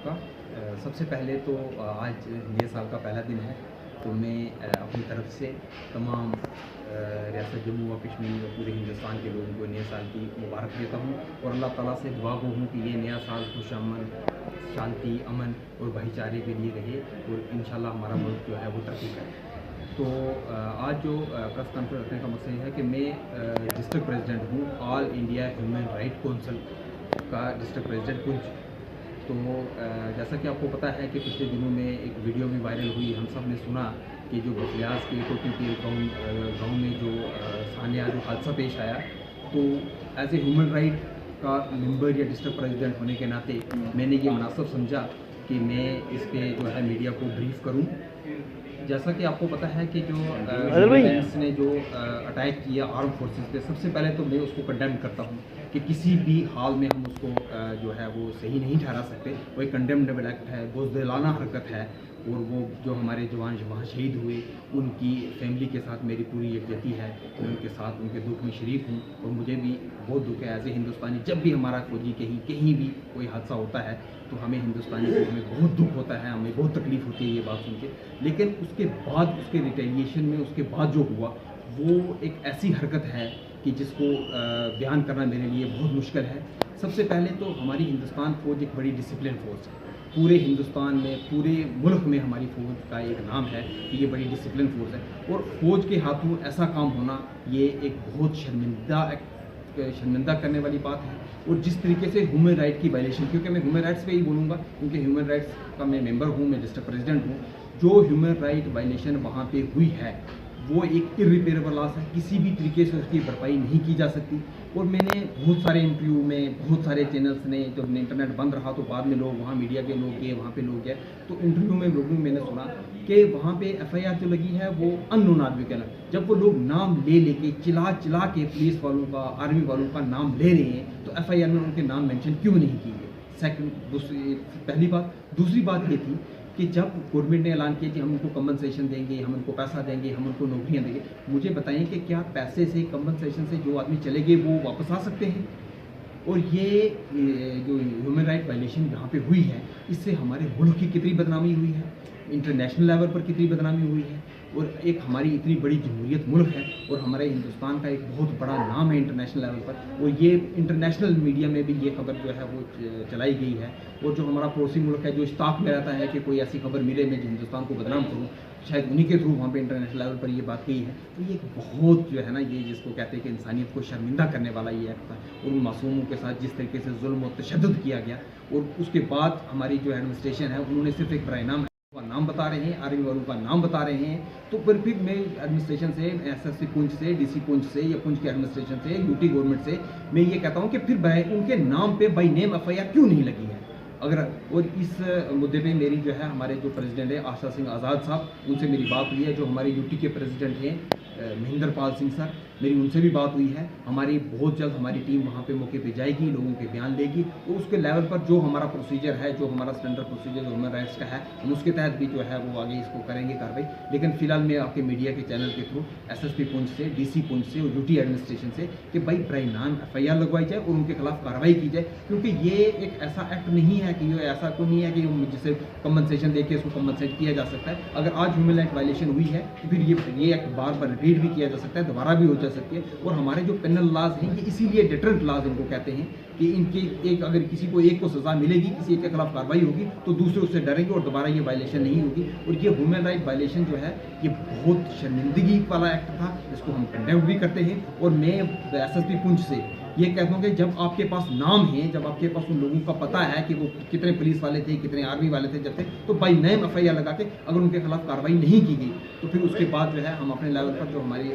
आपका। सबसे पहले तो आज नए साल का पहला दिन है, तो मैं अपनी तरफ से तमाम रियासत जम्मू व कश्मीर और पूरे हिंदुस्तान के लोगों को नए साल की मुबारक देता हूँ और अल्लाह ताला से दुआ गो हूँ कि ये नया साल खुशअमन, शांति, अमन और भाईचारे के लिए रहे और इंशाल्लाह हमारा मुल्क जो है वो तरक्की करे। तो आज जो प्रेस कॉन्फ्रेंस रखने का मकसद है कि मैं डिस्ट्रिक्ट प्रेसिडेंट हूँ, all India human right council का डिस्ट्रिक्ट प्रेसिडेंट कुंज। तो जैसा कि आपको पता है कि पिछले दिनों में एक वीडियो भी वायरल हुई, हम सब ने सुना कि जो बफलियाज के कोटी के गाँव में जो सानिया जो हादसा पेश आया, तो एज ए ह्यूमन राइट का मेंबर या डिस्ट्रिक्ट प्रेसिडेंट होने के नाते मैंने ये मुनासिब समझा कि मैं इस पे जो है मीडिया को ब्रीफ करूं। जैसा कि आपको पता है कि जो मिलिटेंट्स ने जो अटैक किया आर्म फोर्सेस पे, सबसे पहले तो मैं उसको कंडेम करता हूँ कि किसी भी हाल में हम उसको जो है वो सही नहीं ठहरा सकते। वो एक कंडेमनेबल एक्ट है, बुज़दिलाना हरकत है और वो जो हमारे जवान वहाँ शहीद हुए उनकी फैमिली के साथ मेरी पूरी यकजहती है। मैं उनके साथ उनके दुख में शरीक हूँ और मुझे भी बहुत दुख है एज ए हिंदुस्तानी। जब भी हमारा फौजी कहीं भी कोई हादसा होता है तो हमें हिंदुस्तानी को हमें बहुत दुख होता है, हमें बहुत तकलीफ़ होती है ये बात सुन के। लेकिन उसके बाद उसके रिटेलिएशन में उसके बाद जो हुआ वो एक ऐसी हरकत है कि जिसको बयान करना मेरे लिए बहुत मुश्किल है। सबसे पहले तो हमारी हिंदुस्तान फ़ौज एक बड़ी डिसिप्लिन फ़ौज है। पूरे हिंदुस्तान में, पूरे मुल्क में हमारी फ़ौज का एक नाम है कि ये बड़ी डिसिप्लिन फ़ौज है और फ़ौज के हाथों ऐसा काम होना ये एक बहुत शर्मिंदा करने वाली बात है। और जिस तरीके से ह्यूमन राइट की वायलेशन, क्योंकि मैं ह्यूमन राइट्स पे ही बोलूँगा क्योंकि ह्यूमन राइट्स का मैं मेंबर हूँ, मैं डिस्ट्रिक्ट प्रेसिडेंट हूँ, जो ह्यूमन राइट वायलेशन वहाँ पे हुई है वो एक इर्रिपेरेबल लॉस है, किसी भी तरीके से उसकी भरपाई नहीं की जा सकती। और मैंने बहुत सारे इंटरव्यू में, बहुत सारे चैनल्स ने, जब इंटरनेट बंद रहा तो बाद में लोग वहाँ मीडिया के लोग गए, वहाँ पे लोग गए, तो इंटरव्यू में लोगों मैंने सुना कि वहाँ पे एफआईआर जो लगी है वो अननोन आदमी का नाम, जब वो लोग नाम ले लेके चिल्ला के पुलिस वालों का, आर्मी वालों का नाम ले रहे हैं, तो एफआईआर में उनके नाम मेंशन क्यों नहीं किए गए? पहली बात। दूसरी बात ये थी कि जब गवर्नमेंट ने ऐलान किया कि हम उनको कम्पनसेशन देंगे, हम उनको पैसा देंगे, हम उनको नौकरियां देंगे, मुझे बताएं कि क्या पैसे से, कम्पनसेशन से जो आदमी चले गए वो वापस आ सकते हैं? और ये जो ह्यूमन राइट वायलेशन यहाँ पे हुई है, इससे हमारे मुल्क की कितनी बदनामी हुई है, इंटरनेशनल लेवल पर कितनी बदनामी हुई है। और एक हमारी इतनी बड़ी जमहूरियत मुल्क है और हमारे हिंदुस्तान का एक बहुत बड़ा नाम है इंटरनेशनल लेवल पर, और ये इंटरनेशनल मीडिया में भी ये खबर जो है वो चलाई गई है। और जो हमारा पड़ोसी मुल्क है जो इश्ताक में रहता है कि कोई ऐसी खबर मिले मैं हिंदुस्तान को बदनाम करूँ, शायद उन्हीं के थ्रू वहाँ पे इंटरनेशनल लेवल पर ये बात कही है। तो ये एक बहुत जो है ना, ये जिसको कहते हैं कि इंसानियत को शर्मिंदा करने वाला ये एक्ट था। और उन मासूमों के साथ जिस तरीके से जुल्म और तशद्दुद किया गया, और उसके बाद हमारी जो एडमिनिस्ट्रेशन है उन्होंने सिर्फ एक बराए का नाम बता रहे हैं, आर्मी वालों का नाम बता रहे हैं। तो फिर मैं एडमिनिस्ट्रेशन से, एसएसपी पुंछ से, डीसी पुंछ से या पुंछ के एडमिनिस्ट्रेशन से, यूटी गवर्नमेंट से मैं ये कहता हूँ कि फिर उनके नाम पे बाई नेम एफआईआर क्यों नहीं लगी है? अगर और इस मुद्दे पे मेरी जो है हमारे जो प्रेसिडेंट है आशा सिंह आज़ाद साहब, उनसे मेरी बात हुई है। जो हमारे यूटी के प्रेसिडेंट हैं महेंद्र पाल सिंह सर, मेरी उनसे भी बात हुई है। हमारी बहुत जल्द हमारी टीम वहाँ पे मौके पे जाएगी, लोगों के बयान लेगी और उसके लेवल पर जो हमारा प्रोसीजर है, जो हमारा स्टैंडर्ड प्रोसीजर जो ह्यूमन राइट्स का है, हम उसके तहत भी जो है वो आगे इसको करेंगे कार्रवाई। लेकिन फिलहाल मैं आपके मीडिया के चैनल के थ्रू एसएसपी पुंछ से, डीसी पुंछ से और यूटी एडमिनिस्ट्रेशन से कि भाई बराए नाम एफआईआर लगवाई जाए और उनके खिलाफ कार्रवाई की जाए, क्योंकि ये एक ऐसा एक्ट नहीं है कि ये ऐसा कोई नहीं है कि जिसे कम्पनसेशन दे के उसको कम्पनसेट किया जा सकता है। अगर आज ह्यूमन राइट वायलेशन हुई है तो फिर ये एक्ट बार बार रिपीट भी किया जा सकता है, दोबारा भी हो जा सकती है। और हमारे जो पेनल लॉज हैं ये इसीलिए डिटरेंट लॉज इनको कहते हैं कि इनके एक अगर किसी को एक को सज़ा मिलेगी, किसी एक के खिलाफ कार्रवाई होगी तो दूसरे उससे डरेंगे और दोबारा ये वायलेशन नहीं होगी। और ये ह्यूमन राइट वायलेशन जो है ये बहुत शर्मिंदगी वाला एक्ट था, इसको हम कंडेम भी करते हैं। और मैं एसएसपी पुंछ से ये कहता हूँ कि जब आपके पास नाम है, जब आपके पास उन लोगों का पता है कि वो कितने पुलिस वाले थे, कितने आर्मी वाले थे जब थे, तो बाई नेम एफआईआर लगा के अगर उनके खिलाफ कार्रवाई नहीं की गई तो फिर उसके बाद जो है हम अपने लेवल पर जो हमारी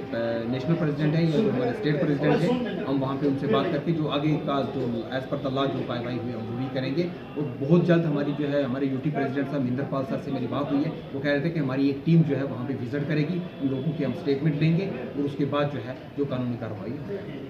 नेशनल प्रेसिडेंट है या जो हमारे स्टेट प्रेसिडेंट है, हम वहाँ पे उनसे बात करके जो आगे का जो एज़ पर द लॉ जो कार्रवाई हुई हम वो भी करेंगे। और बहुत जल्द हमारी जो है हमारे यूटी प्रेसिडेंट साहब महेंद्र पाल सर से मेरी बात हुई है, वो कह रहे थे कि हमारी एक टीम जो है वहाँ पर विजिट करेगी, उन लोगों के हम स्टेटमेंट लेंगे और उसके बाद जो है जो कानूनी कार्रवाई होगी।